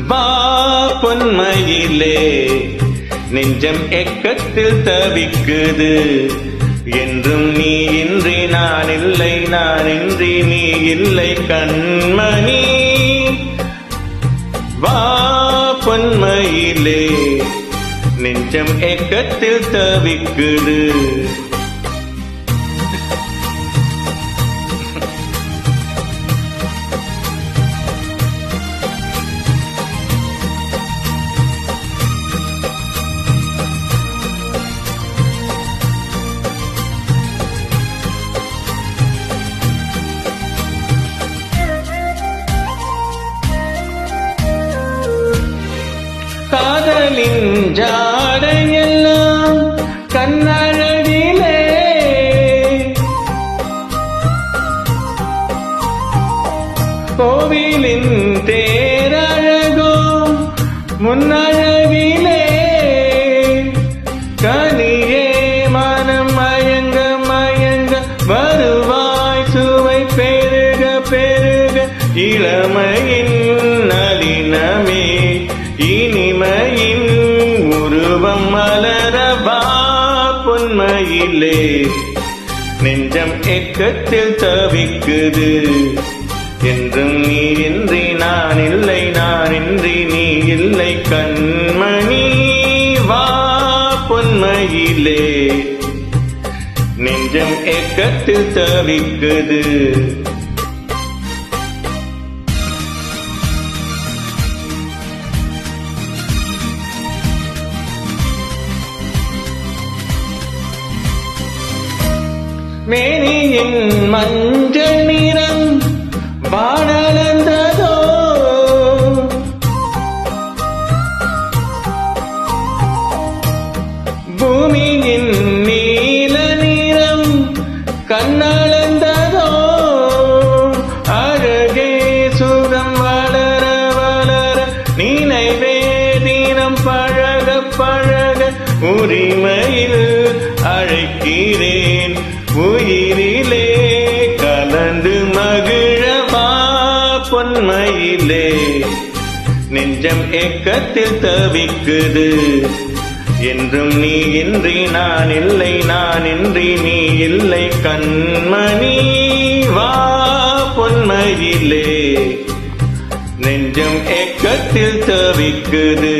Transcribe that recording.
வா பொன்மையிலே நெஞ்சம் ஏக்கத்தில் தவிக்குது. என்றும் நீ இன்றி நான் இல்லை, நான் இன்றி நீ இல்லை கண்மணி. வா பொன்மையிலே நெஞ்சம் ஏக்கத்தில் தவிக்குது. காதலின் ஜாடையெல்லாம் கண்ணழகிலே, கோவிலின் தேரழகோ முன்னழகிலே. கனியே மனம் மயங்க மயங்க வருவாய் சுவை பெருக பெருக. இளமையின் நளினமே இனிமையின் உருவம் மலரவா பொன்மையிலே நெஞ்சம் ஏக்கத்தில் தவிக்குது. என்றும் நீ இன்றி நான் இல்லை, நான் இன்றி நீ இல்லை கண்மணி. வா பொன்மையிலே நெஞ்சம் ஏக்கத்தில் தவிக்குது. மேனியின் மஞ்சள் நிறம் வானளந்ததோ, பூமியின் நீல நிறம் கண்ணளந்ததோ. அழகே சுகம் வளர வளர நினைவே தினம் பழக பழக. உரிமையில் அழைக்கிறேன் உயிரிலே கலந்து மகிழவா பொன்மையிலே நெஞ்சம் ஏக்கத்தில் தவிக்குது. என்றும் நீ இன்றி நான் இல்லை, நான் இன்றி நீ இல்லை கண்மணி. வா பொன்மையிலே நெஞ்சம் ஏக்கத்தில் தவிக்குது.